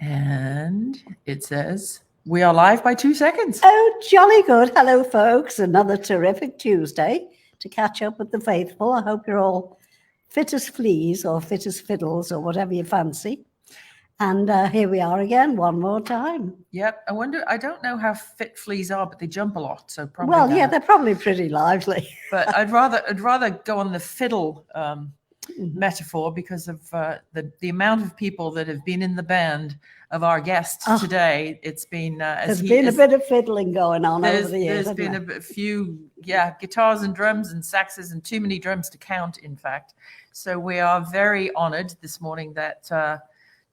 And it says, we are live by 2 seconds. Oh, jolly good. Hello, folks. Another terrific Tuesday to catch up with the faithful. I hope you're all fit as fleas or fit as fiddles or whatever you fancy. And here we are again, one more time. Yep. I don't know how fit fleas are, but they jump a lot. So probably. Well, yeah, they're probably pretty lively. But I'd rather go on the fiddle metaphor because of the amount of people that have been in the band of our guest today. It's been there's been a bit of fiddling going on over the years. There's been a few guitars and drums and saxes and too many drums to count, in fact. So we are very honored this morning that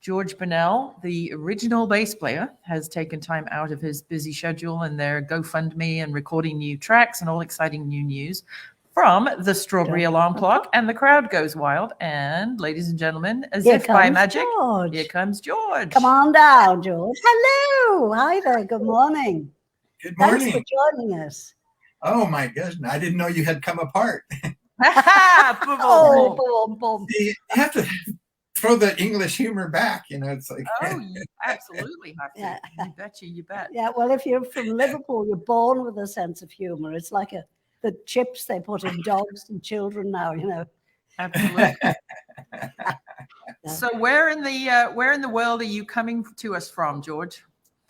George Bunnell, the original bass player, has taken time out of his busy schedule and their GoFundMe and recording new tracks and all exciting new news from the Strawberry Alarm Clock, and the crowd goes wild. And ladies and gentlemen, as if by magic, here comes George. Come on down, George. Hello. Hi there. Good morning. Good morning. Thanks for joining us. Oh, my goodness. I didn't know you had come apart. Boom, boom. You have to throw the English humor back. It's like. Oh, you absolutely have to. Yeah. You betcha, you bet. Yeah, well, if you're from Liverpool, you're born with a sense of humor. It's like the chips they put in dogs and children now, Absolutely. So where in the world are you coming to us from, George?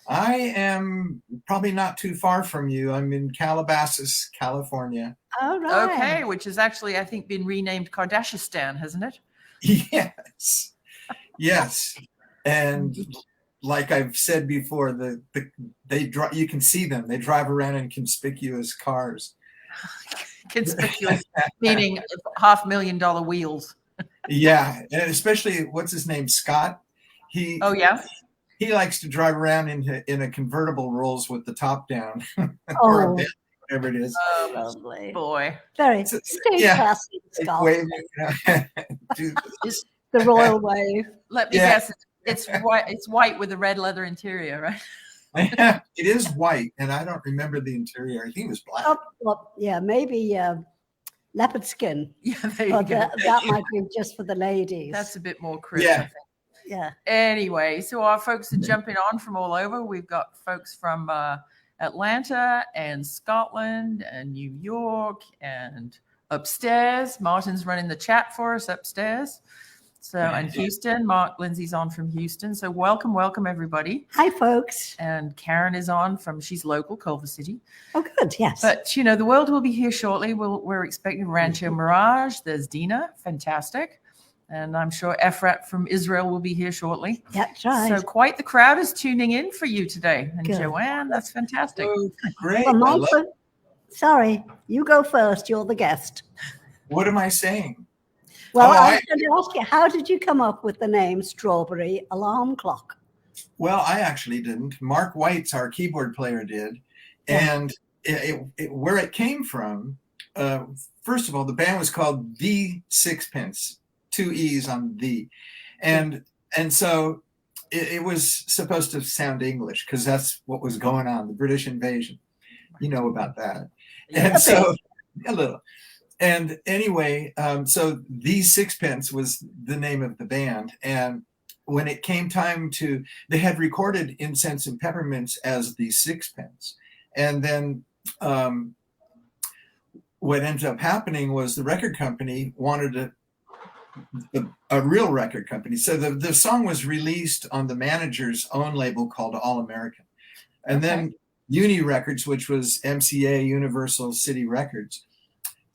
I am probably not too far from you. I'm in Calabasas, California. Oh, right. Okay, which has actually, I think, been renamed Kardashian, hasn't it? Yes. Yes. And like I've said before, you can see them. They drive around in conspicuous cars. Conspicuous, meaning $500,000 wheels. Yeah, and especially what's his name, Scott. He likes to drive around in a convertible Rolls with the top down, or a bit, whatever it is. Oh, lovely boy! Very classy, Scott. The royal wave. Let me guess. It's white. It's white with a red leather interior, right? It is white, and I don't remember the interior. I think it was black. Oh, well, yeah, maybe leopard skin. Yeah, there you go. That might be just for the ladies. That's a bit more crisp, yeah. I think. Yeah. Anyway, so our folks are jumping on from all over. We've got folks from Atlanta and Scotland and New York and upstairs. Martin's running the chat for us upstairs. So, and Houston, Mark Lindsay's on from Houston. So welcome everybody. Hi, folks. And Karen is on she's local, Culver City. Oh, good, yes. But, the world will be here shortly. We're expecting Rancho Mirage. There's Dina, fantastic. And I'm sure Efrat from Israel will be here shortly. Yeah, that's right. So quite the crowd is tuning in for you today. And Joanne, that's fantastic. Oh, great. Sorry, you go first. You're the guest. What am I saying? Well, I was going to ask you, how did you come up with the name Strawberry Alarm Clock? Well, I actually didn't. Mark Weitz, our keyboard player, did. And where it came from, first of all, the band was called The Sixpence, 2 E's on the. And so it was supposed to sound English because that's what was going on, the British invasion. You know about that. And so a little. And anyway, so The Sixpence was the name of the band. And when it came time they had recorded Incense and Peppermints as The Sixpence. And then what ended up happening was the record company wanted a real record company. So the song was released on the manager's own label called All American. And then Uni Records, which was MCA, Universal City Records,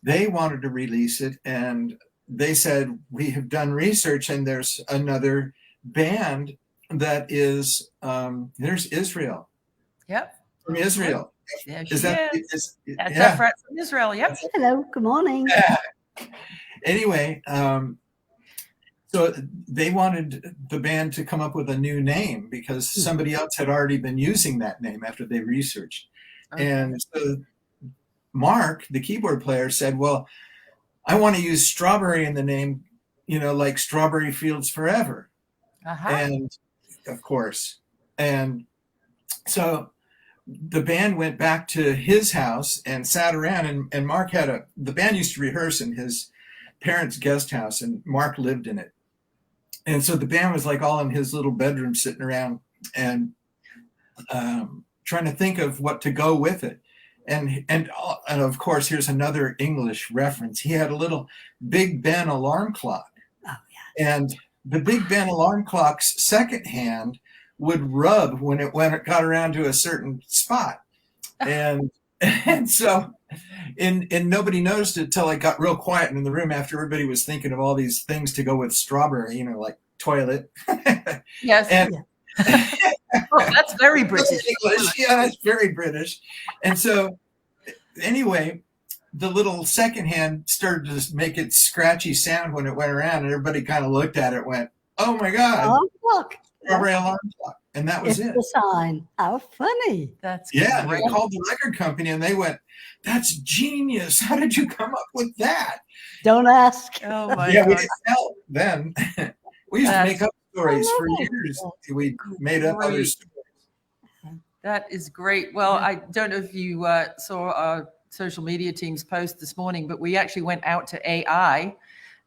they wanted to release it, and they said, we have done research, and there's another band that is, there's Israel. Yep. From Israel. Yeah, is that? That's Efrat from Israel, yep. Hello, good morning. Yeah. Anyway, so they wanted the band to come up with a new name because somebody else had already been using that name after they researched. Okay. And so Mark, the keyboard player, said, well, I want to use strawberry in the name, like Strawberry Fields Forever. And of course. And so the band went back to his house and sat around, and Mark the band used to rehearse in his parents' guest house, and Mark lived in it. And so the band was like all in his little bedroom sitting around and trying to think of what to go with it. And of course, here's another English reference. He had a little Big Ben alarm clock. Oh, yeah. And the Big Ben alarm clock's second hand would rub when it got around to a certain spot. And so and nobody noticed it till it got real quiet in the room after everybody was thinking of all these things to go with strawberry, like toilet. Yes. And oh, that's very British. English. Yeah, that's very British. And so anyway, the little second hand started to make its scratchy sound when it went around, and everybody kind of looked at it, went, "Oh my God, Oh, look. strawberry alarm clock." And that was It's it. the sign. How funny. That's Yeah, great. they called the record company and they went, "That's genius. How did you come up with that?" Don't ask. Oh my Yeah, we God. didn't know then. We used to make up stories for love it. years. We made up other Great. stories. That is great. Well, I don't know if you saw our social media team's post this morning, but we actually went out to AI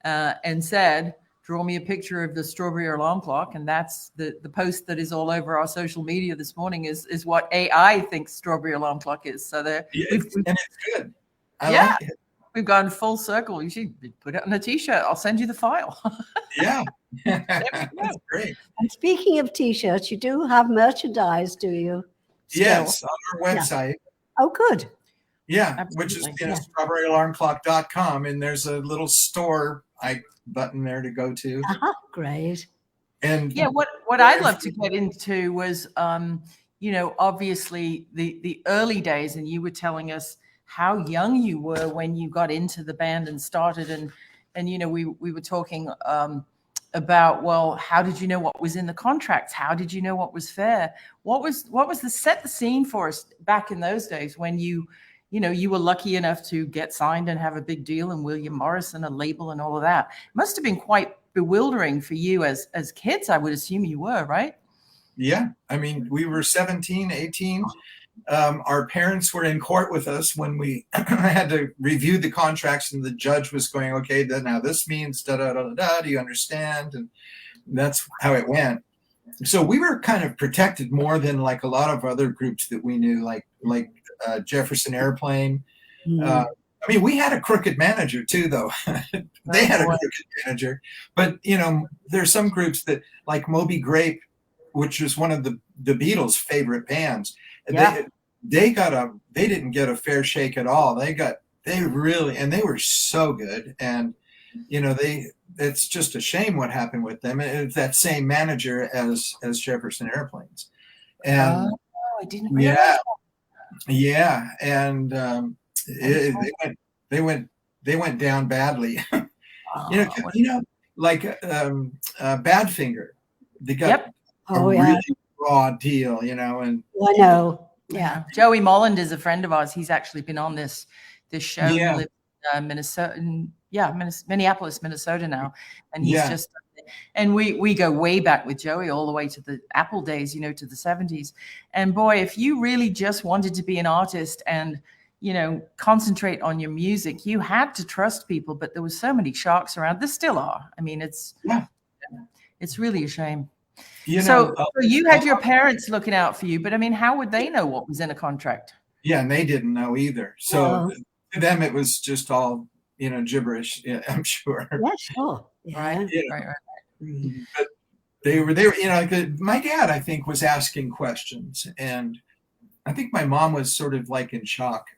and said, draw me a picture of the strawberry alarm clock. And that's the post that is all over our social media this morning is what AI thinks strawberry alarm clock is. So Yeah, and it's good. I Yeah. like it. we've gone full circle. You should put it on a t-shirt. I'll send you the file. Yeah. That's great. And speaking of T-shirts, you do have merchandise, do you? Still? Yes, on our website. Oh, good. Yeah, which is Absolutely. strawberryalarmclock.com, and there's a little store button there to go to. Great. And Yeah, what I'd love to get into was, obviously the early days, and you were telling us how young you were when you got into the band and started, and we were talking about, well, how did you know what was in the contracts? How did you know what was fair? What was set the scene for us back in those days when you were lucky enough to get signed and have a big deal and William Morrison, a label and all of that? It must have been quite bewildering for you as kids, I would assume you were, right? yeah, I mean, we were 17, 18. Our parents were in court with us when we had to review the contracts, and the judge was going, "Okay, then now this means da da da da da. Do you understand?" And that's how it went. So we were kind of protected more than like a lot of other groups that we knew, like Jefferson Airplane. I mean, we had a crooked manager too, though. They had a crooked manager, but there's some groups that, like Moby Grape, which was one of the Beatles' favorite bands. Yeah. They didn't get a fair shake at all. They were so good, and it's just a shame what happened with them. It's that same manager as Jefferson Airplanes, and I didn't realize. yeah, and they went down badly. Like Badfinger, they got a really raw deal, and I know. Yeah. Joey Molland is a friend of ours. He's actually been on this show. Yeah. He lives in Minneapolis, Minnesota now, and he's just. And we go way back with Joey, all the way to the Apple days, to the 70s. And boy, if you really just wanted to be an artist and concentrate on your music, you had to trust people. But there was so many sharks around. There still are. I mean, it's really a shame. So you had your parents looking out for you, but I mean, how would they know what was in a contract? Yeah, and they didn't know either. So to them, it was just all gibberish. Yeah, I'm sure. Yeah, sure. Yeah. Right. But they were my dad, I think, was asking questions, and I think my mom was sort of like in shock.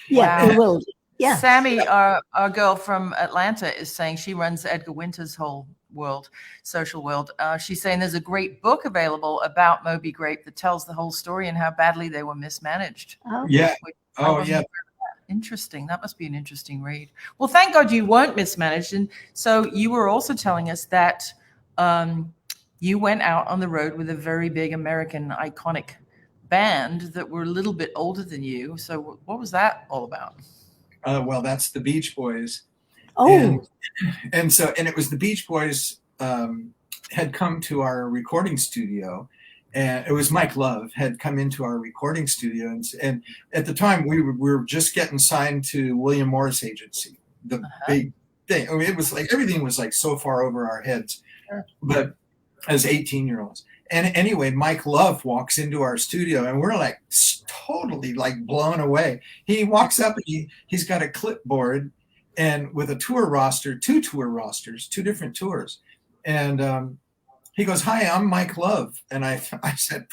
Yeah, it will. Yeah. Sammy, our girl from Atlanta, is saying she runs Edgar Winter's whole social world. She's saying there's a great book available about Moby Grape that tells the whole story and how badly they were mismanaged. Oh. Yeah. Oh, yeah. Interesting. That must be an interesting read. Well, thank God you weren't mismanaged. And so you were also telling us that you went out on the road with a very big American iconic band that were a little bit older than you. So what was that all about? Well, that's the Beach Boys. Oh. And it was the Beach Boys had come to our recording studio, and it was Mike Love had come into our recording studio, and at the time we were just getting signed to William Morris Agency, the big thing. I mean, it was like everything was like so far over our heads. but as 18-year-olds. And anyway, Mike Love walks into our studio and we're like totally like blown away. He walks up and he's got a clipboard and with a tour roster, 2 tour rosters, 2 different tours. And he goes, "Hi, I'm Mike Love." And I said,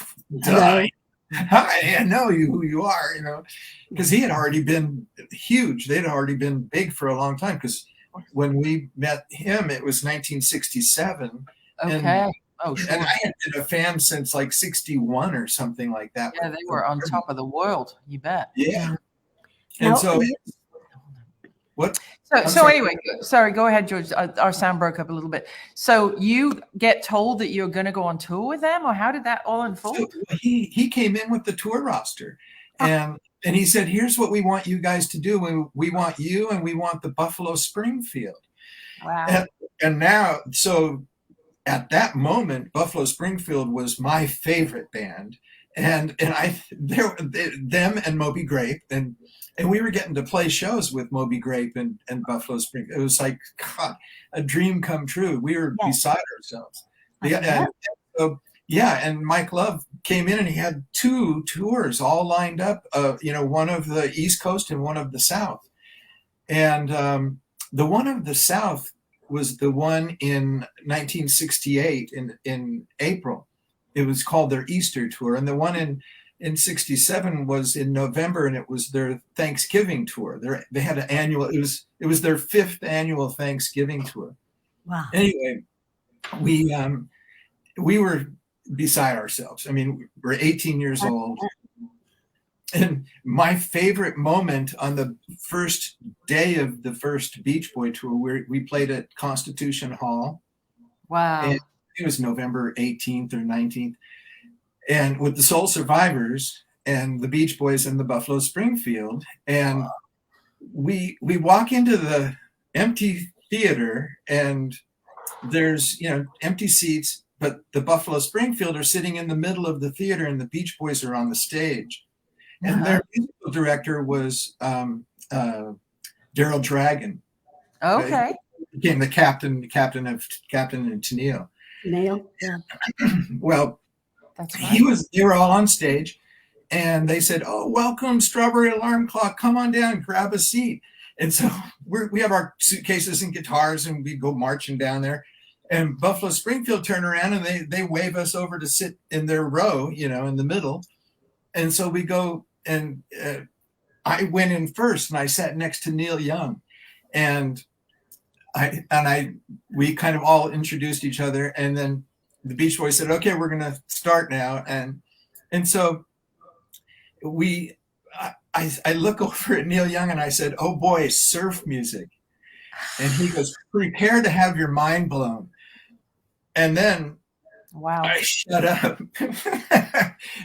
"Duh. Hi, I know who you are," because he had already been huge. They'd already been big for a long time, because when we met him, it was 1967. Okay. Oh, sure. And I had been a fan since like 61 or something like that. Yeah, they were on top of the world. You bet. Yeah. And so what? So anyway, sorry, go ahead, George. Our sound broke up a little bit. So you get told that you're going to go on tour with them, or how did that all unfold? So he came in with the tour roster, and he said, "Here's what we want you guys to do. We want you, and we want the Buffalo Springfield." Wow. And now, so at that moment, Buffalo Springfield was my favorite band, and them and Moby Grape, and we were getting to play shows with Moby Grape and Buffalo Springfield. It was like, God, a dream come true. We were beside ourselves. And Mike Love came in and he had 2 tours all lined up, one of the East Coast and one of the South. And the one of the South was the one in 1968 in April. It was called their Easter tour. And the one in 67 was in November, and it was their Thanksgiving tour. They had an annual, it was their 5th annual Thanksgiving tour. Wow. Anyway, we were beside ourselves. I mean, we're 18 years old. And my favorite moment on the first day of the first Beach Boy tour, we played at Constitution Hall. Wow. And it was November 18th or 19th. And with the Soul Survivors and the Beach Boys and the Buffalo Springfield. And we walk into the empty theater, and there's, empty seats, but the Buffalo Springfield are sitting in the middle of the theater and the Beach Boys are on the stage. And their musical director was Daryl Dragon. Okay. He became the captain and Tennille. Neil. Yeah. Well, that's right. They were all on stage, and they said, "Oh, welcome, Strawberry Alarm Clock. Come on down, grab a seat." And so we have our suitcases and guitars, and we go marching down there. And Buffalo Springfield turn around and they wave us over to sit in their row, in the middle. And so we go, and I went in first, and I sat next to Neil Young, and we kind of all introduced each other, and then the Beach Boys said, "Okay, we're going to start now," and so I look over at Neil Young and I said, "Oh boy, surf music," and he goes, "Prepare to have your mind blown," and then. Wow. I shut up.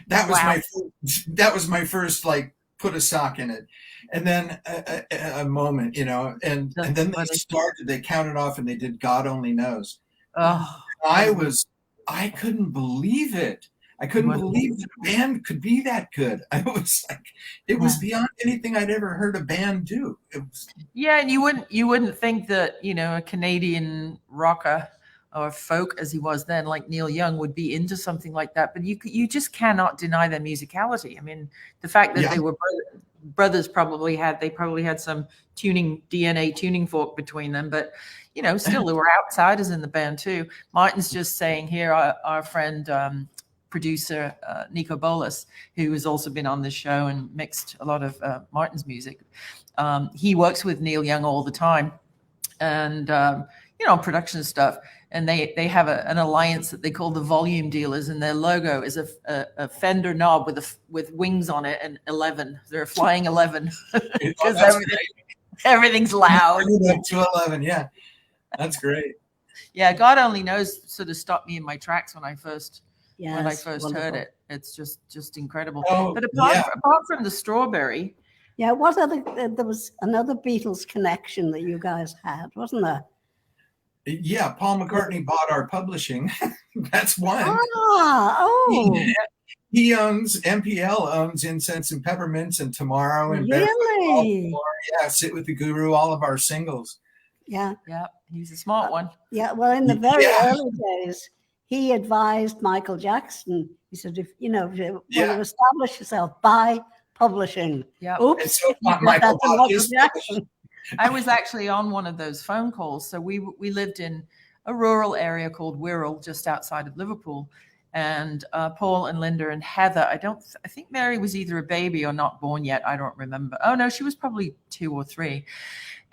That was my first, like, put a sock in it. And then a moment, and then they counted off and they did God Only Knows. Oh. I couldn't believe it. I couldn't believe that a band could be that good. I was like, it was beyond anything I'd ever heard a band do. It was, and you wouldn't think that, a Canadian rocker or folk as he was then, like Neil Young, would be into something like that. But you just cannot deny their musicality. I mean, the fact that they were brothers probably had some DNA tuning fork between them, but still there were outsiders in the band too. Martin's just saying here, our friend producer Nico Bolas, who has also been on this show and mixed a lot of Martin's music. He works with Neil Young all the time, and production stuff. And they have an alliance that they call the Volume Dealers, and their logo is a Fender knob with wings on it and 11. They're a flying 11 because everything's loud. To 11, yeah, that's great. Yeah, God Only Knows sort of stopped me in my tracks when I first heard it. It's just incredible. But apart from the Strawberry, there was another Beatles connection that you guys had, wasn't there? Yeah, Paul McCartney bought our publishing. That's one. He owns, MPL owns Incense and Peppermints and Tomorrow and really? Yeah, Sit with the Guru, all of our singles. Yeah. Yeah, he's a smart one. Yeah. Well, in the very early days, he advised Michael Jackson. He said, if you know, when you establish yourself, buy publishing. Yeah. Oops. So Michael Jackson. I was actually on one of those phone calls. So we lived in a rural area called Wirral, just outside of Liverpool. And Paul and Linda and Heather, I think Mary was either a baby or not born yet. I don't remember. Oh, no, she was probably 2 or 3.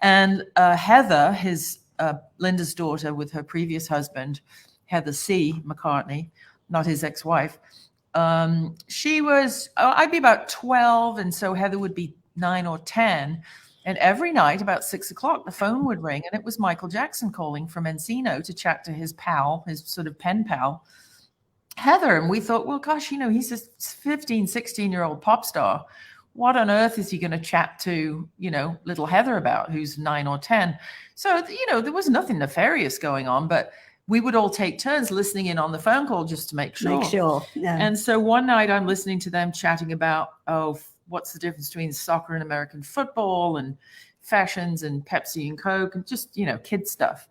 And Heather, Linda's daughter with her previous husband, Heather C. McCartney, not his ex-wife. She was, I'd be about 12. And so Heather would be 9 or 10. And every night about 6 o'clock, the phone would ring and it was Michael Jackson calling from Encino to chat to his pal, his sort of pen pal, Heather. And we thought, well, gosh, he's a 15, 16-year-old pop star. What on earth is he going to chat to, little Heather about, who's 9 or 10? So, there was nothing nefarious going on, but we would all take turns listening in on the phone call just to make sure. Yeah. And so one night I'm listening to them chatting about, what's the difference between soccer and American football and fashions and Pepsi and Coke and just, kid stuff.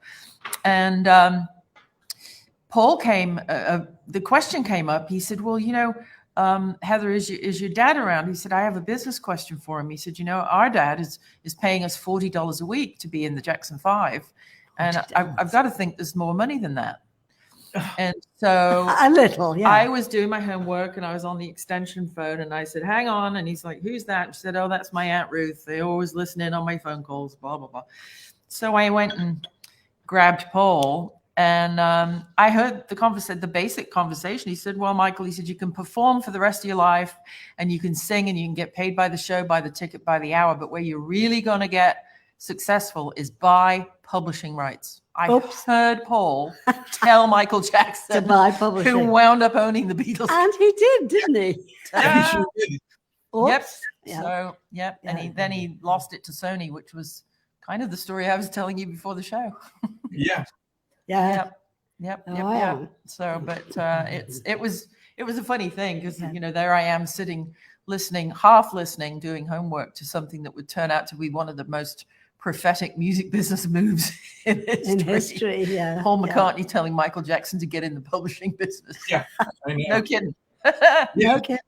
And Paul the question came up. He said, well, Heather, is your dad around? He said, I have a business question for him. He said, our dad is paying us $40 a week to be in the Jackson 5. And I've got to think there's more money than that. And so a little, yeah. I was doing my homework and I was on the extension phone and I said, hang on. And he's like, who's that? And she said, oh, that's my Aunt Ruth. They always listen in on my phone calls, blah, blah, blah. So I went and grabbed Paul and I heard the basic conversation. He said, well, Michael, he said, you can perform for the rest of your life and you can sing and you can get paid by the show, by the ticket, by the hour. But where you're really going to get successful is buy publishing rights. I heard Paul tell Michael Jackson to buy publishing, who wound up owning the Beatles. And he did, didn't he? He sure did. Yep. Yeah. So, yep. Yeah. And then he lost it to Sony, which was kind of the story I was telling you before the show. Yeah. Yeah. Yep. Wow. So, but it was a funny thing because there I am sitting, half listening, doing homework to something that would turn out to be one of the most prophetic music business moves in history. Yeah. Paul McCartney telling Michael Jackson to get in the publishing business. Yeah. I know. No kidding. No kidding.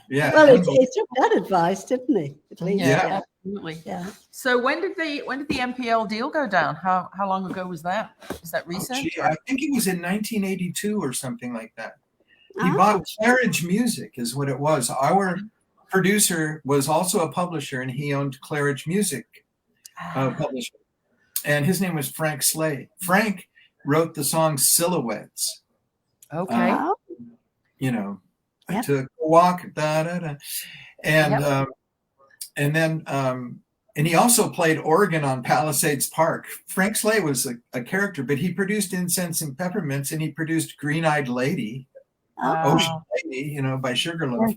Yeah. Well, he took that advice, didn't he? At least. Yeah, absolutely. Yeah. So when did the MPL deal go down? How long ago was that? Is that recent? I think it was in 1982 or something like that. He bought Claridge Music is what it was. Our producer was also a publisher and he owned Claridge Music publisher. And his name was Frank Slay. Frank wrote the song Silhouettes. Okay. I took a walk, da, da, da. And and he also played organ on Palisades Park. Frank Slay was a character, but he produced Incense and Peppermints and he produced Green-Eyed Lady, Ocean Lady, by Sugarloaf.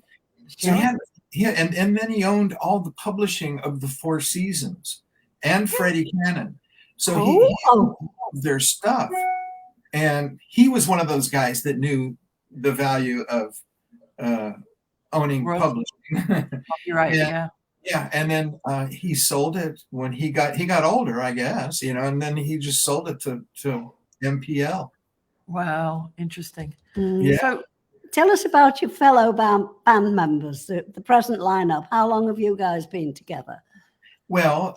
So and then he owned all the publishing of the Four Seasons and Freddie Cannon. So he owned their stuff. And he was one of those guys that knew the value of owning publishing. You're right. Yeah. Yeah. And then he sold it when he got older, I guess, and then he just sold it to MPL. Wow. Interesting. Yeah. So, tell us about your fellow band members, the present lineup. How long have you guys been together? Well,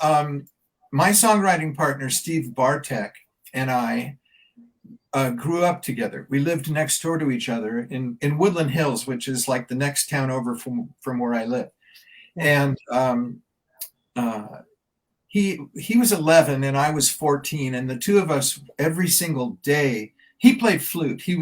my songwriting partner, Steve Bartek, and I grew up together. We lived next door to each other in Woodland Hills, which is like the next town over from where I live. And he was 11 and I was 14. And the two of us, every single day, he played flute. He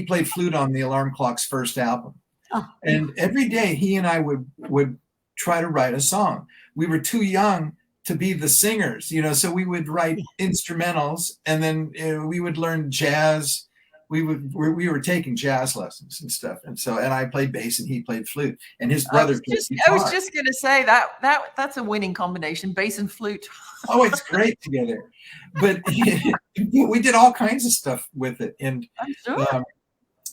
played flute on the Alarm Clock's first album. Oh. And every day he and I would try to write a song. We were too young to be the singers, so we would write instrumentals and then we would learn jazz. We were taking jazz lessons and stuff. And I played bass and he played flute and his brother played guitar. I was just going to say that's a winning combination, bass and flute. Oh, it's great together. But we did all kinds of stuff with it. And I'm sure.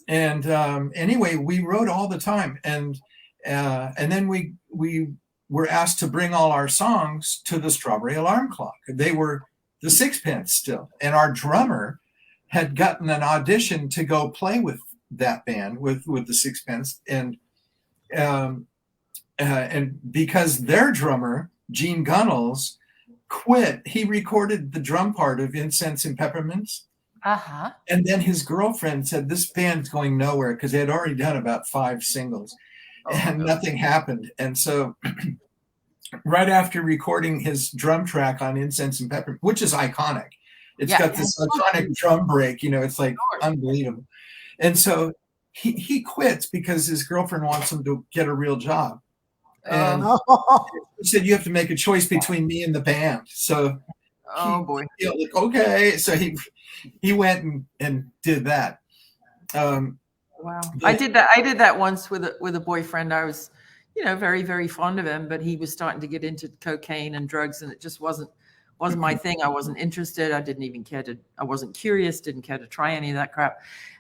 Anyway, we wrote all the time. And then we were asked to bring all our songs to the Strawberry Alarm Clock. They were the sixpence still. And our drummer had gotten an audition to go play with that band with the sixpence, and because their drummer Gene Gunnels quit, he recorded the drum part of Incense and Peppermints. And then his girlfriend said, this band's going nowhere, because they had already done about 5 singles, and nothing happened. And so right after recording his drum track on Incense and Peppermints, which is iconic, it's got this iconic drum break, it's like unbelievable. And so he quits because his girlfriend wants him to get a real job. And he said, you have to make a choice between me and the band. So boy. Like, okay. So he went and did that. Wow. I did that once with a boyfriend. I was, very, very fond of him, but he was starting to get into cocaine and drugs, and it just wasn't my thing. I wasn't interested. I wasn't curious, didn't care to try any of that crap.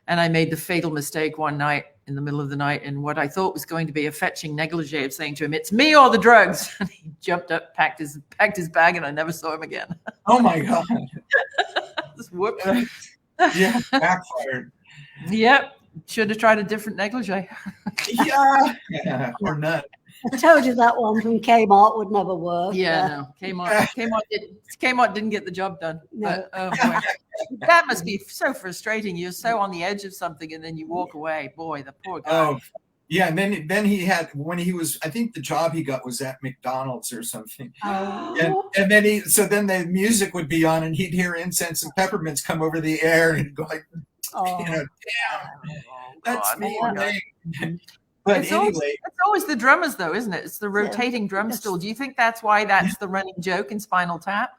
And I made the fatal mistake one night in the middle of the night in what I thought was going to be a fetching negligee of saying to him, "It's me or the drugs." And he jumped up, packed his bag, and I never saw him again. Oh my God. Whoops. Yeah, backfired. Yep. Should have tried a different negligee. Yeah, or none. I told you that one from Kmart would never work. No. Kmart didn't get the job done. No. But, boy. That must be so frustrating. You're so on the edge of something, and then you walk away. Boy, the poor guy. Oh, yeah. And then he had, when he was, I think the job he got was at McDonald's or something. Oh. And then then the music would be on, and he'd hear Incense and Peppermints come over the air, and he'd go like, damn, that's me. But it's anyway, always the drummers, though, isn't it? It's the rotating drum stool. Do you think that's why that's the running joke in Spinal Tap?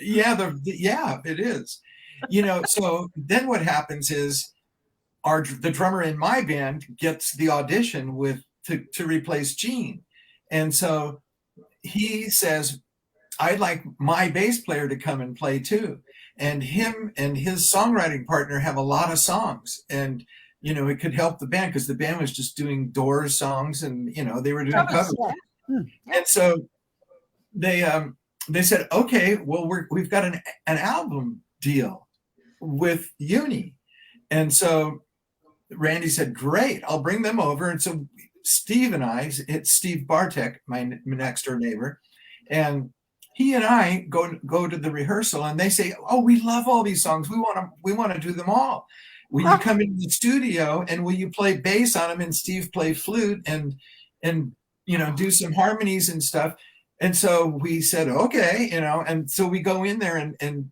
Yeah, it is. So then what happens is the drummer in my band gets the audition to replace Gene, and so he says, "I'd like my bass player to come and play too." And him and his songwriting partner have a lot of songs, and it could help the band, because the band was just doing Doors songs, and they were doing covers. And so they said, okay, well, we've got an album deal with Uni. And so Randy said, great, I'll bring them over. And so Steve and I, it's Steve Bartek, my next door neighbor, and he and I go to the rehearsal, and they say, oh, we love all these songs. We want to do them all. Will you come into the studio, and will you play bass on them, and Steve play flute and do some harmonies and stuff? And so we said, okay, and so we go in there, and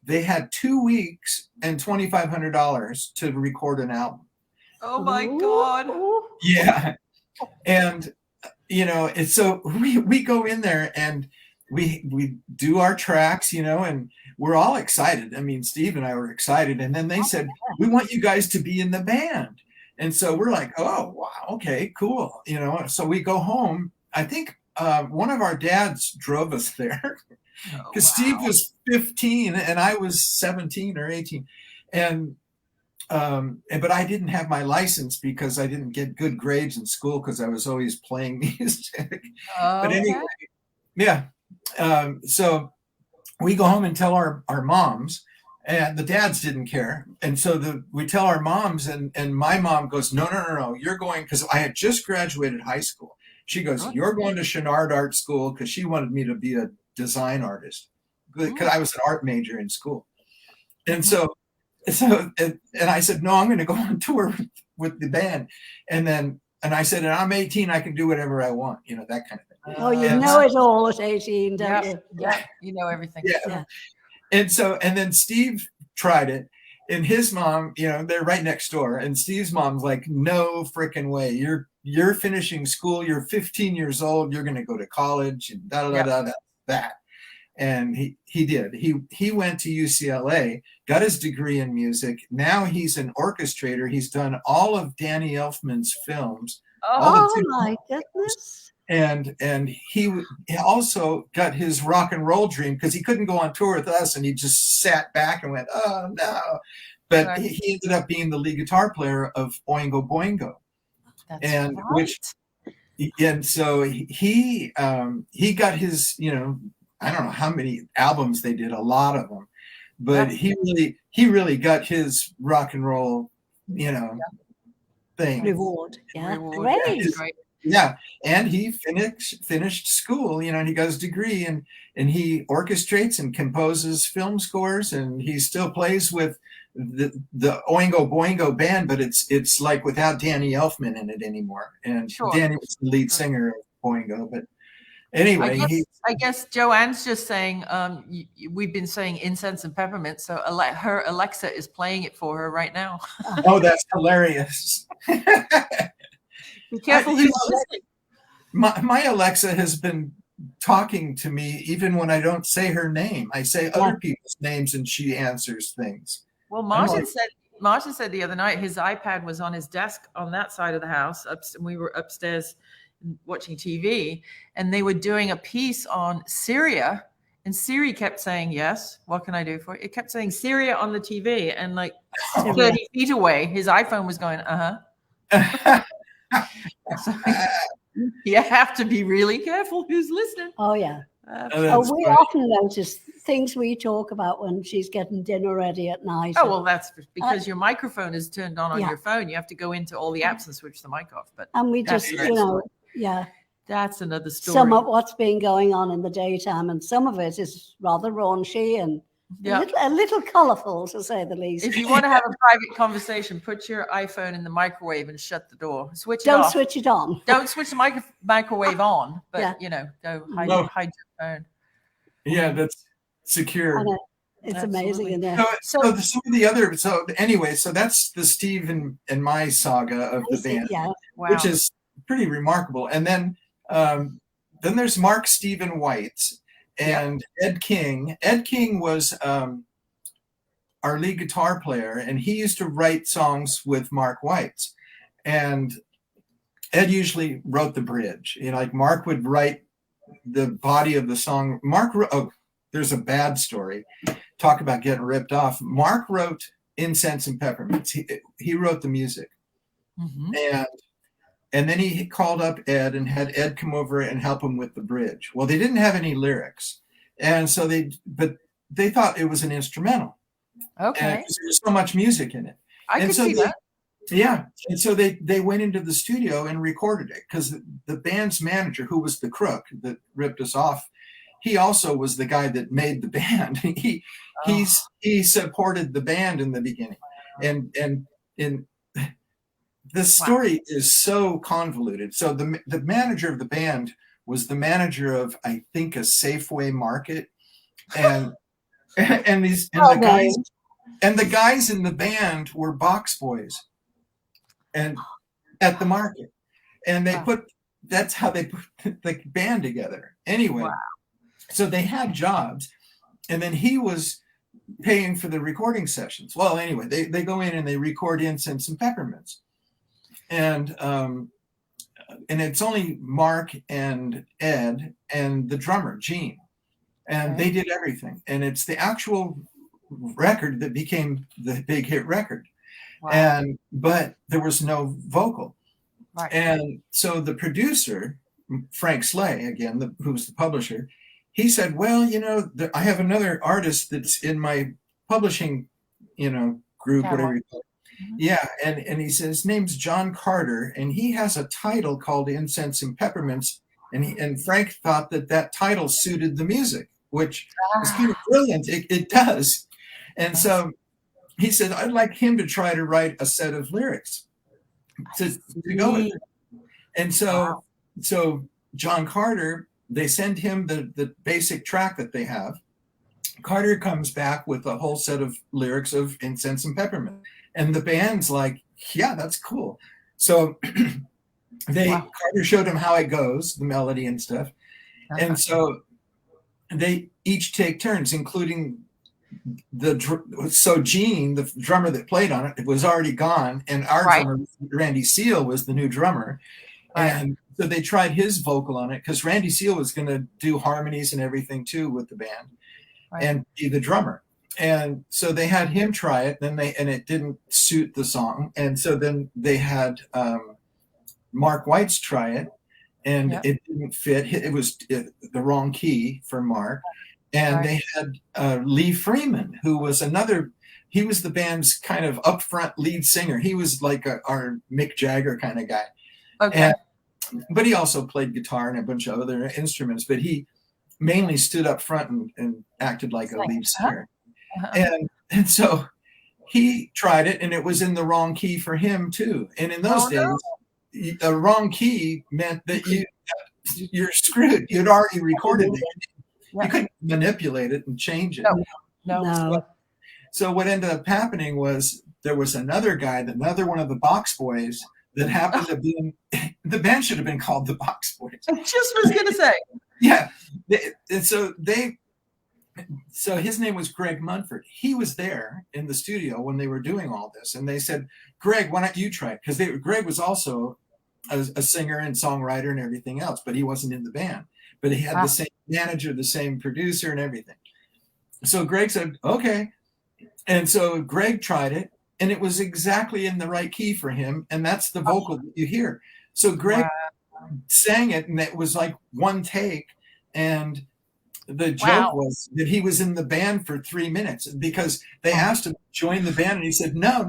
they had 2 weeks and $2,500 to record an album. Oh my God. Yeah. And, and so we go in there, and we do our tracks, and we're all excited. I mean, Steve and I were excited. And then they said, we want you guys to be in the band. And so we're like, oh, wow, okay, cool. So we go home. I think one of our dads drove us there, because Steve was 15 and I was 17 or 18. But I didn't have my license because I didn't get good grades in school, because I was always playing music. But anyway, yeah. So we go home and tell our moms, and the dads didn't care. And so we tell our moms, and my mom goes, no, you're going, because I had just graduated high school. She goes, you're going to Chouinard Art School, because she wanted me to be a design artist, because I was an art major in school. And so and I said, no, I'm going to go on tour with the band. And I said, and I'm 18, I can do whatever I want, that kind of thing. Oh, you know it all at 18, don't you? Yeah, you know everything. Yeah. And then Steve tried it, and his mom, they're right next door, and Steve's mom's like, no freaking way. You're finishing school. You're 15 years old. You're going to go to college, and that. And he did. He went to UCLA, got his degree in music. Now he's an orchestrator. He's done all of Danny Elfman's films. Oh my goodness. And he also got his rock and roll dream, because he couldn't go on tour with us, and he just sat back and went, oh no. But he ended up being the lead guitar player of Oingo Boingo. That's right. So he got his I don't know how many albums they did, a lot of them, but he really got his rock and roll, thing. Reward. Yeah. Reward. Great. That's great. Yeah, and he finished school, and he got his degree, and he orchestrates and composes film scores, and he still plays with the Oingo Boingo band, but it's like without Danny Elfman in it anymore. And Sure. Danny was the lead singer of Boingo, but anyway, I guess Joanne's just saying we've been saying Incense and Peppermints, so her Alexa is playing it for her right now. oh, that's hilarious. Be careful who's listening. My Alexa has been talking to me even when I don't say her name. I say other people's names and she answers things. Well, Martin said the other night his iPad was on his desk on that side of the house. We were upstairs watching TV, and they were doing a piece on Syria, and Siri kept saying, "Yes, what can I do for you?" It kept saying Syria on the TV, and like 30 feet away, his iPhone was going, So you have to be really careful who's listening. Oh, yeah. We funny. often notice things we talk about when she's getting dinner ready at night. Oh, well, that's because your microphone is turned on your phone. You have to go into all the apps and switch the mic off. And we just, that's another story. Some of what's been going on in the daytime, and some of it is rather raunchy and a little colorful, to say the least. If you want to have a private conversation, put your iPhone in the microwave and shut the door. Don't switch it on. Don't switch the microwave on, but go hide your phone. Yeah, that's secure. It's amazing in there. So some of the other. So anyway, so that's the Steve and my saga of the band, which is pretty remarkable. And then there's Mark Stephen Weitz. And Ed King. Ed King was our lead guitar player, and he used to write songs with Mark Weitz. And Ed usually wrote the bridge. Like Mark would write the body of the song. There's a bad story. Talk about getting ripped off. Mark wrote Incense and Peppermints. He wrote the music. Mm-hmm. And then he called up Ed and had Ed come over and help him with the bridge. Well, they didn't have any lyrics. And so they thought it was an instrumental. Okay. Because there was so much music in it. I can see that. Yeah. And so they went into the studio and recorded it, because the band's manager, who was the crook that ripped us off, he also was the guy that made the band. He supported the band in the beginning. And the story is so convoluted. So the manager of the band was the manager of, I think, a Safeway market, and the guys in the band were box boys, and at the market, and that's how they put the band together. Anyway, so they had jobs, and then he was paying for the recording sessions. Well, anyway, they go in and they record Incense and Peppermints. And it's only Mark and Ed and the drummer, Gene. And they did everything. And it's the actual record that became the big hit record. Wow. But there was no vocal. Right. And so the producer, Frank Slay, again, who was the publisher, he said, well, I have another artist that's in my publishing, group, whatever you call it. Yeah, and he says his name's John Carter, and he has a title called Incense and Peppermints, and Frank thought that title suited the music, which is kind of brilliant. It does. And so he said, I'd like him to try to write a set of lyrics to go with it. And so John Carter, they send him the basic track that they have. Carter comes back with a whole set of lyrics of Incense and Peppermint. And the band's like, yeah, that's cool. So Carter showed him how it goes, the melody and stuff. And so they each take turns, including Gene, the drummer that played on it, was already gone. And our drummer, Randy Seol, was the new drummer. Right. And so they tried his vocal on it, because Randy Seol was going to do harmonies and everything too with the band and be the drummer. And so they had him try it, and it didn't suit the song. And so then they had Mark Weitz try it, and Yeah. it didn't fit. It was the wrong key for Mark. And Right. they had Lee Freeman, who was he was the band's kind of upfront lead singer. He was like our Mick Jagger kind of guy. Okay. But he also played guitar and a bunch of other instruments, but he mainly stood up front and acted like a lead singer. And so he tried it, and it was in the wrong key for him too. And in those days, a wrong key meant that you're screwed. You'd already recorded it. You couldn't manipulate it and change it. No. So what ended up happening was there was another guy, another one of the Box Boys, that happened to be the band should have been called the Box Boys. I just was going to say. Yeah. And so his name was Greg Munford. He was there in the studio when they were doing all this. And they said, Greg, why don't you try it? Because Greg was also a singer and songwriter and everything else, but he wasn't in the band. But he had the same manager, the same producer and everything. So Greg said, okay. And so Greg tried it, and it was exactly in the right key for him. And that's the vocal that you hear. So Greg sang it, and it was like one take. And the joke was that he was in the band for 3 minutes because they asked him to join the band, and he said, no,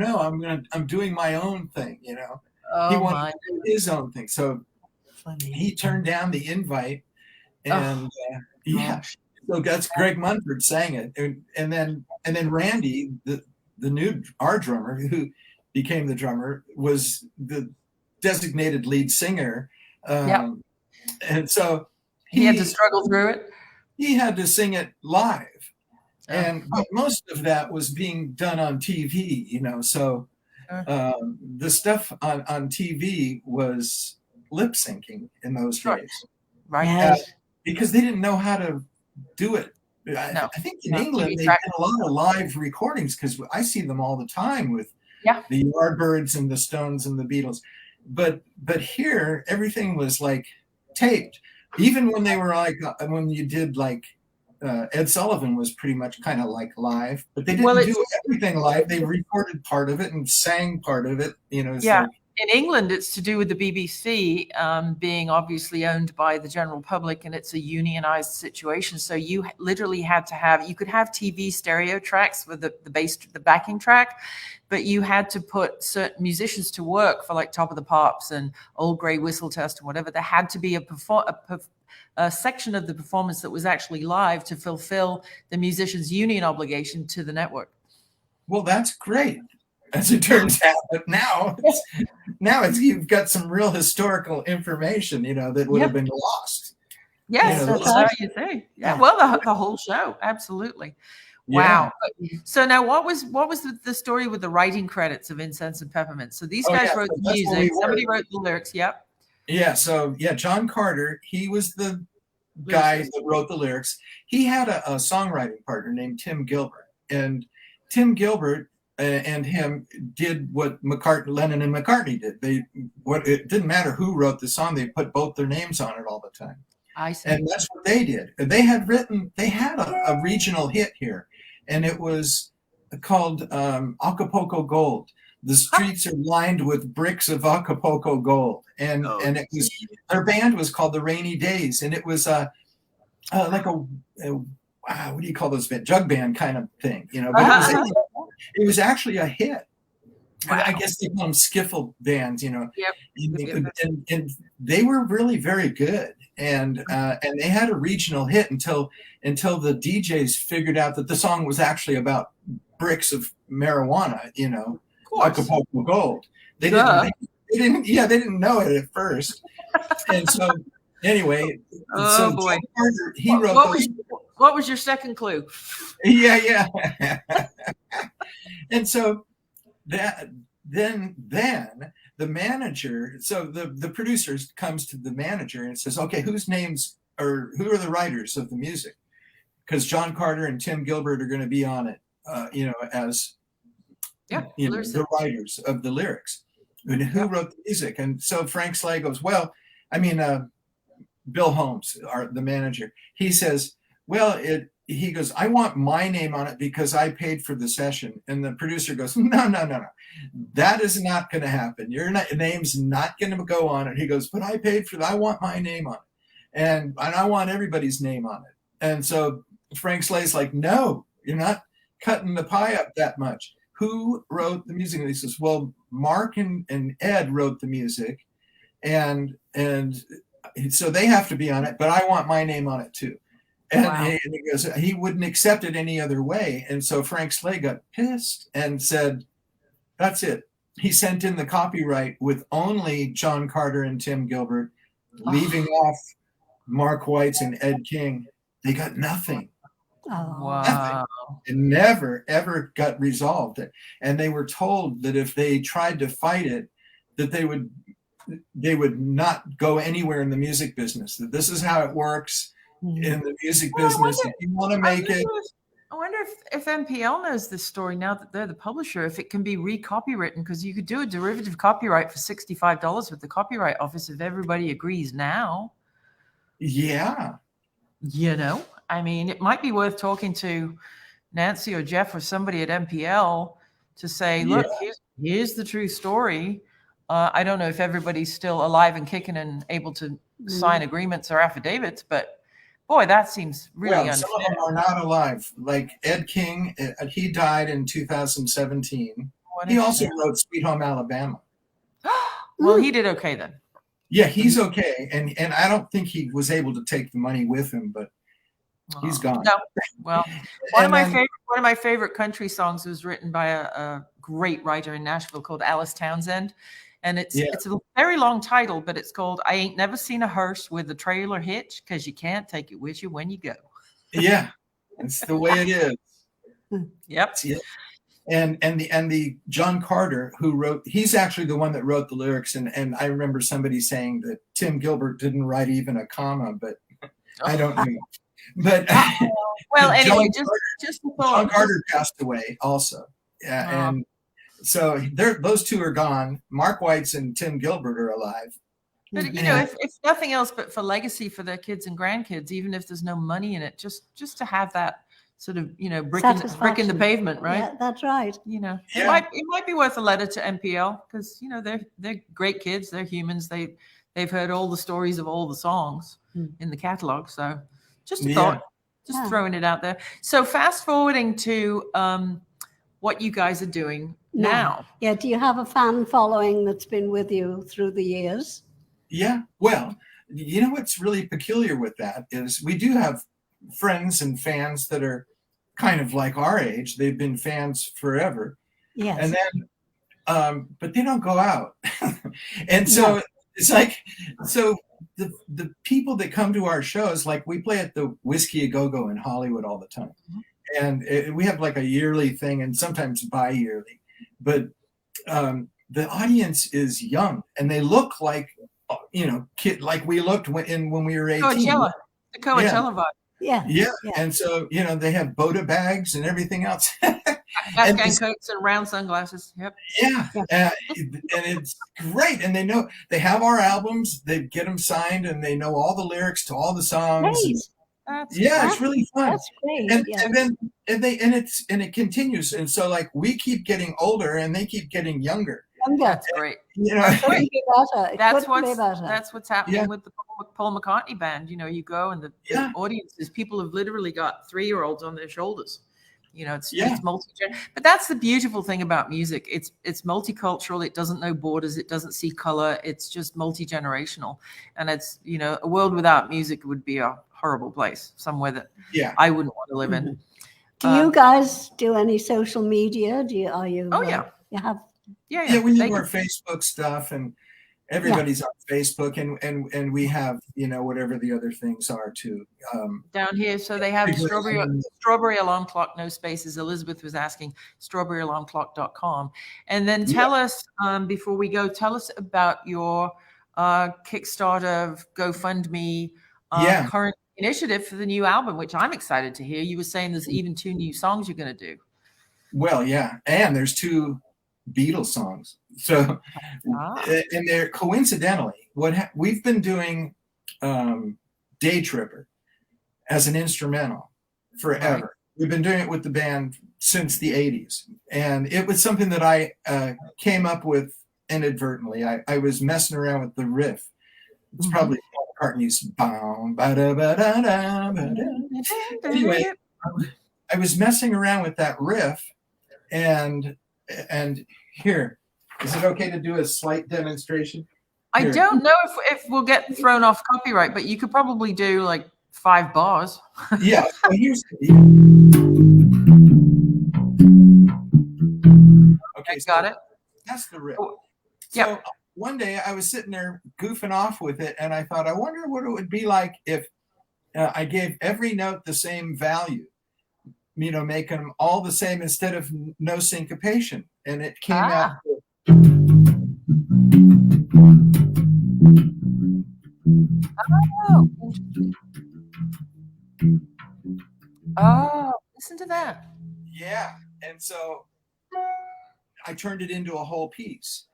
I'm doing my own thing. He wanted to do his own thing. So he turned down the invite, and so that's Greg Munford sang it. And then Randy, our drummer, who became the drummer, was the designated lead singer. And so he had to struggle through it. He had to sing it live. But most of that was being done on TV, so the stuff on TV was lip syncing in those days. Right. Because they didn't know how to do it. I think in England they did a lot of live recordings, because I see them all the time with the Yardbirds and the Stones and the Beatles. But here everything was like taped. Even when they were like when you did like Ed Sullivan was pretty much kind of like live, but they didn't do everything live. They recorded part of it and sang part of it. In England, it's to do with the BBC being obviously owned by the general public, and it's a unionized situation. So you literally had to you could have TV stereo tracks with the backing track, but you had to put certain musicians to work for like Top of the Pops and Old Grey Whistle Test or whatever. There had to be a section of the performance that was actually live to fulfill the musician's union obligation to the network. Well, that's great, as it turns out. But now it's you've got some real historical information, that would have been lost. Yes, that's how you say. Yeah, well, the whole show, absolutely. Wow. Yeah. So now, what was the story with the writing credits of Incense and Peppermints? So these guys wrote the music. Somebody wrote the lyrics. Yep. Yeah. So John Carter, he was the guy that wrote the lyrics. He had a songwriting partner named Tim Gilbert, and Tim Gilbert and him did what Lennon and McCartney did. It didn't matter who wrote the song; they put both their names on it all the time. I see. And that's what they did. They had a regional hit here, and it was called Acapulco Gold. The streets are lined with bricks of Acapulco gold, and it was their band was called the Rainy Days, and it was like a what do you call those jug band kind of thing, But it was actually a hit. Wow. I guess they call them skiffle bands, Yep. And they were really very good, and they had a regional hit until the DJs figured out that the song was actually about bricks of marijuana, Acapulco Gold. They didn't know it at first, and so anyway, boy, Carter, he wrote. What was your second clue? Yeah. And so then the manager, so the producer comes to the manager and says, okay, who are the writers of the music? Because John Carter and Tim Gilbert are going to be on it, as the writers of the lyrics. And who wrote the music? And so Frank Slay goes, Bill Holmes, the manager, he says, well, he goes, I want my name on it because I paid for the session. And the producer goes, no. That is not going to happen. Your name's not going to go on it. He goes, but I paid for that. I want my name on it. And I want everybody's name on it. And so Frank Slay's like, no, you're not cutting the pie up that much. Who wrote the music? And he says, well, Mark and Ed wrote the music. And so they have to be on it, but I want my name on it too. And, Wow. he goes, he wouldn't accept it any other way. And so Frank Slay got pissed and said, that's it. He sent in the copyright with only John Carter and Tim Gilbert, leaving off Mark Weitz and Ed King. They got nothing. Oh. Wow. It never, ever got resolved. And they were told that if they tried to fight it, that they would not go anywhere in the music business, that this is how it works in the music business. If you want to make it. I wonder if MPL knows this story now that they're the publisher, if it can be re-copywritten, because you could do a derivative copyright for $65 with the Copyright Office if everybody agrees now. Yeah. You know, I mean, it might be worth talking to Nancy or Jeff or somebody at MPL to say, look, here's the true story. I don't know if everybody's still alive and kicking and able to sign agreements or affidavits, but boy, that seems really unfair. Some of them are not alive. Like Ed King, he died in 2017. He also wrote Sweet Home Alabama. Well, he did okay then. Yeah, he's okay. And I don't think he was able to take the money with him, but he's gone. No. Well, one of my favorite country songs was written by a great writer in Nashville called Alice Townsend. And it's a very long title, but it's called I Ain't Never Seen a Hearse with a Trailer Hitch, because you can't take it with you when you go. Yeah, it's the way it is. Yep. Yeah. And the John Carter who wrote, he's actually the one that wrote the lyrics. And I remember somebody saying that Tim Gilbert didn't write even a comma, but I don't know. But well, anyway, John Carter passed away also. Yeah, and so those two are gone. Mark Weitz and Tim Gilbert are alive. But you know, if nothing else, but for legacy for their kids and grandkids, even if there's no money in it, just to have that sort of, you know, brick in the pavement, right? Yeah, that's right. You know, it might be worth a letter to MPL, because you know they're great kids, they're humans, they've heard all the stories of all the songs in the catalog. So just a thought, throwing it out there. So fast forwarding to what you guys are doing now. Yeah, do you have a fan following that's been with you through the years? Yeah, well, you know what's really peculiar with that is we do have friends and fans that are kind of like our age. They've been fans forever. Yes. And then, but they don't go out. And so it's like, so the people that come to our shows, like we play at the Whisky A Go-Go in Hollywood all the time. And we have like a yearly thing and sometimes bi-yearly. But the audience is young and they look like, you know, like we looked when we were 18. Coachella, the Coachella vibe. Yeah. And so, you know, they have Boda bags and everything else. Afghan coats and round sunglasses. Yep. Yeah. And it's great. And they have our albums, they get them signed and they know all the lyrics to all the songs. It's really fun. That's great. And it continues. And so like we keep getting older and they keep getting younger. That's great. You know, that's what's happening with the Paul McCartney band. You know, you go and the audiences, people have literally got 3-year-olds on their shoulders. You know, it's multi-gen. But that's the beautiful thing about music. It's multicultural. It doesn't know borders. It doesn't see color. It's just multi-generational. And it's, you know, a world without music would be a horrible place, somewhere that I wouldn't want to live in. Do you guys do any social media? You have? Yeah, we do our Facebook stuff and everybody's on Facebook and we have, you know, whatever the other things are too. Down here, so they have strawberry alarm clock, no spaces. Elizabeth was asking strawberryalarmclock.com. And then tell us, before we go, tell us about your Kickstarter, GoFundMe, current initiative for the new album, which I'm excited to hear. You were saying there's even 2 new songs you're going to do. Well, yeah. And there's 2 Beatles songs. So, and they're coincidentally, we've been doing Day Tripper as an instrumental. forever. Right. We've been doing it with the band since the 80s. And it was something that I came up with inadvertently. I was messing around with the riff. It's probably McCartney's bound. Anyway, I was messing around with that riff, and here, is it okay to do a slight demonstration? I don't know if we'll get thrown off copyright, but you could probably do like 5 bars. Yeah. So here's okay. So Got it. That's the riff. Yep. So one day I was sitting there goofing off with it, and I thought, I wonder what it would be like if I gave every note the same value, making them all the same instead of no syncopation. And it came out. Oh, listen to that. Yeah. And so I turned it into a whole piece.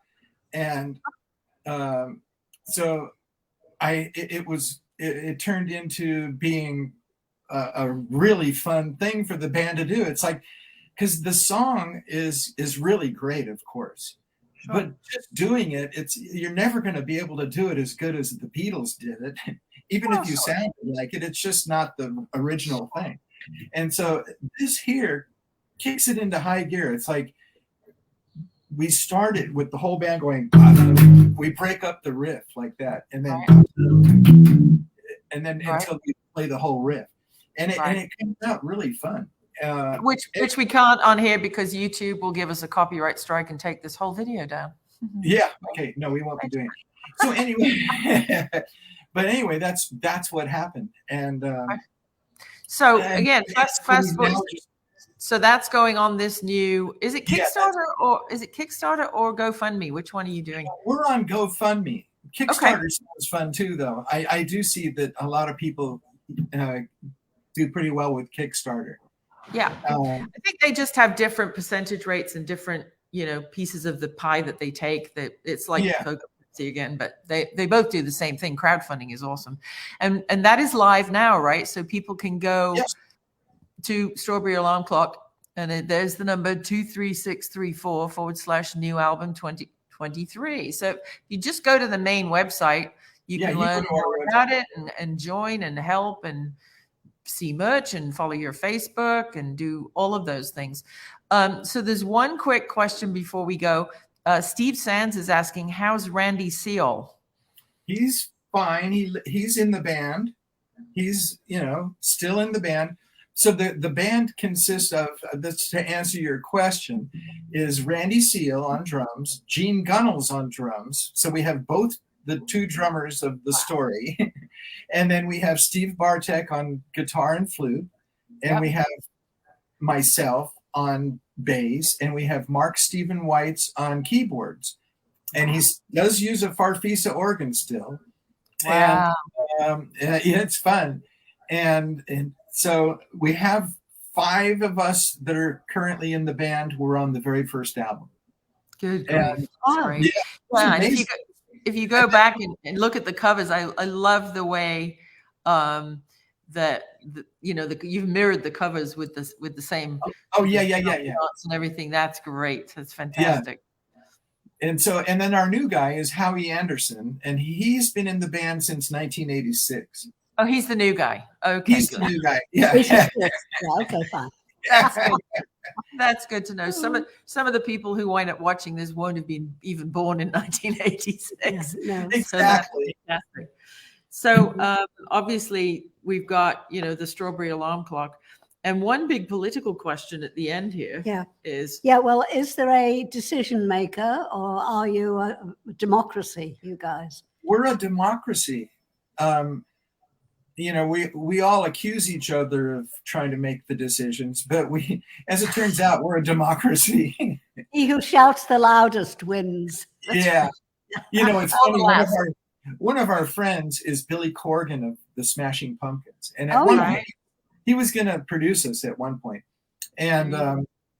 And so it turned into being a really fun thing for the band to do. It's like, because the song is really great, of course. Sure. But just doing it, you're never going to be able to do it as good as the Beatles did it. Even if you sound like it, it's just not the original thing. And so this here kicks it into high gear. It's like we started with the whole band going, we break up the riff like that, and then until we play the whole riff, and it comes out really fun. Which we can't on here because YouTube will give us a copyright strike and take this whole video down. Yeah. Okay. No, we won't be doing it. So anyway, but anyway, that's what happened. And so again, festival. So that's going on this new. Is it Kickstarter or GoFundMe? Which one are you doing? We're on GoFundMe. Kickstarter is fun too, though. I do see that a lot of people do pretty well with Kickstarter. Yeah, I think they just have different percentage rates and different, pieces of the pie that they take. That it's like Coca-Cola again, but they both do the same thing. Crowdfunding is awesome, and that is live now, right? So people can go to Strawberry Alarm Clock, and there's the number 23634 / new album 2023. So you just go to the main website, you can learn more about it and join and help and see merch and follow your Facebook and do all of those things. So there's one quick question before we go. Steve Sands is asking, how's Randy Seol? He's fine. He's in the band. He's, still in the band. So the band consists of, this, to answer your question, is Randy Seol on drums, Gene Gunnels on drums. So we have both the two drummers of the story. And then we have Steve Bartek on guitar and flute. And we have myself on bass. And we have Mark Stephen Weitz on keyboards. And he does use a Farfisa organ still. Wow. And it's fun. And so we have 5 of us that are currently in the band. We're on the very first album. Good. Great. And if you go back and look at the covers, I love the way that you've mirrored the covers with the same. And everything. That's great. That's fantastic. Yeah. And then our new guy is Howie Anderson, and he's been in the band since 1986. Oh, he's the new guy. Okay, he's the new guy. Yeah. Okay, fine. That's good to know. Some of the people who wind up watching this won't have been even born in 1986. No. Exactly. So obviously we've got the Strawberry Alarm Clock, and one big political question at the end here is well, is there a decision maker, or are you a democracy, you guys? We're a democracy. We all accuse each other of trying to make the decisions, but as it turns out, we're a democracy. He who shouts the loudest wins. Yeah. It's funny. One of our friends is Billy Corgan of the Smashing Pumpkins. And at one point, he was going to produce us at one point. And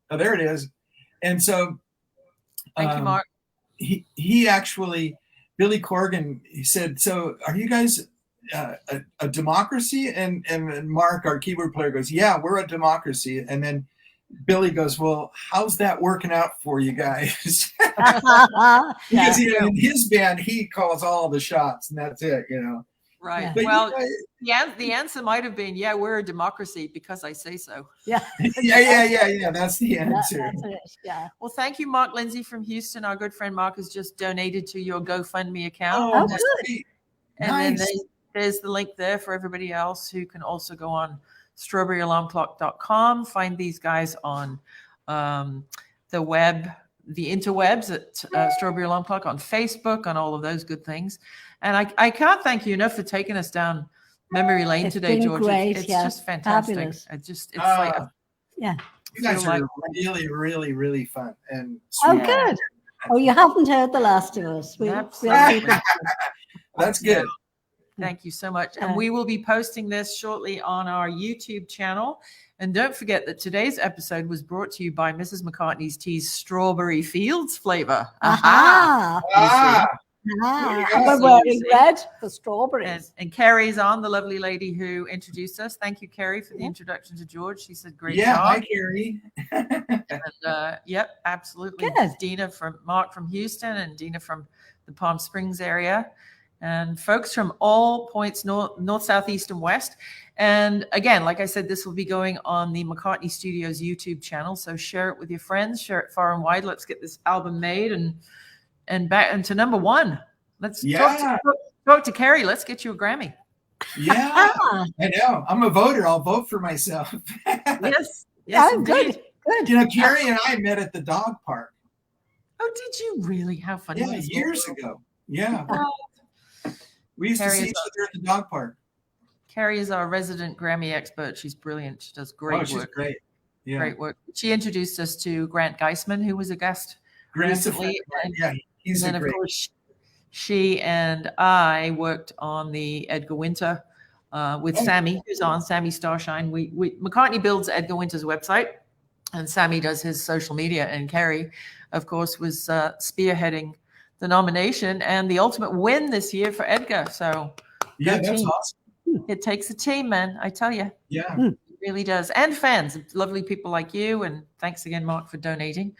there it is. And so thank you, Mark. He actually, Billy Corgan, he said, so are you guys a democracy? And Mark, our keyboard player, goes, yeah, we're a democracy. And then Billy goes, well, how's that working out for you guys? Because in his band, he calls all the shots, and that's it, Right. Yeah. But, Well, the answer might have been, yeah, we're a democracy because I say so. Yeah. yeah. That's the answer. That's it. Yeah. Well, thank you, Mark Lindsay from Houston. Our good friend Mark has just donated to your GoFundMe account. Oh, and good. and Nice. then there's the link there for everybody else who can also go on strawberryalarmclock.com. Find these guys on the web, the interwebs at Strawberry Alarm Clock, on Facebook, on all of those good things. And I can't thank you enough for taking us down memory lane It's today, been George. great, It's yeah. just fantastic. Fabulous. It's like Yeah. You guys feel are like- really, really, really fun and Oh, sweet. good. Oh, you haven't heard the last of us. Absolutely. That's good. Thank you so much. And we will be posting this shortly on our YouTube channel. And don't forget that today's episode was brought to you by Mrs. McCartney's Tea's Strawberry Fields flavor. Aha. Ah, Ah. go. And we're wearing red for strawberries. And Carrie's on, the lovely lady who introduced us. Thank you, Carrie, for the introduction to George. She said, great yeah, job. hi, Carrie. And, yep, absolutely. Good. Mark from Houston and Dina from the Palm Springs area. And folks from all points, north, south, east, and west. And again, like I said, this will be going on the McCartney Studios YouTube channel. So share it with your friends, share it far and wide. Let's get this album made and back into number one. Let's talk to Carrie. Let's get you a Grammy. Yeah, I know. I'm a voter. I'll vote for myself. Yes. Oh, Indeed. good. Carrie and I met at the dog park. Oh, did you really? How funny. Yeah, years ago. Yeah. We used Carrie to see is each other at the dog park. Carrie is our resident Grammy expert. She's brilliant. She does great She's work. great. Yeah. Great work. She introduced us to Grant Geisman, who was a guest recently. Yeah, he's And then, of course, she and I worked on the Edgar Winter with Sammy, who's on Sammy Starshine. McCartney builds Edgar Winter's website, and Sammy does his social media. And Carrie, of course, was spearheading the nomination and the ultimate win this year for Edgar. So yeah, go that's team. awesome. It takes a team, man. I tell you. Yeah. It really does. And fans, lovely people like you. And thanks again, Mark, for donating.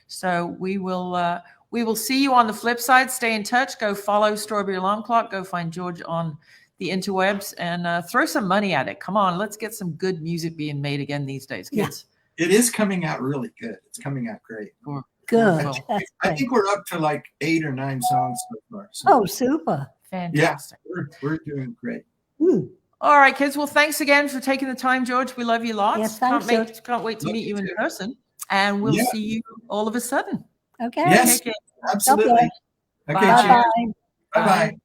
So we will see you on the flip side. Stay in touch. Go follow Strawberry Alarm Clock. Go find George on the interwebs and throw some money at it. Come on, let's get some good music being made again these days, kids. It is coming out really good. It's coming out great. Good. I think we're up to like 8 or 9 songs so far. So. Oh, super. Fantastic. Yeah, we're doing great. All right, kids. Well, thanks again for taking the time, George. We love you lots. Yes, thanks, can't wait to Love meet you in too. person. And we'll see you all of a sudden. Okay. Yes, Okay, absolutely. Okay, Bye-bye. cheers. Bye-bye.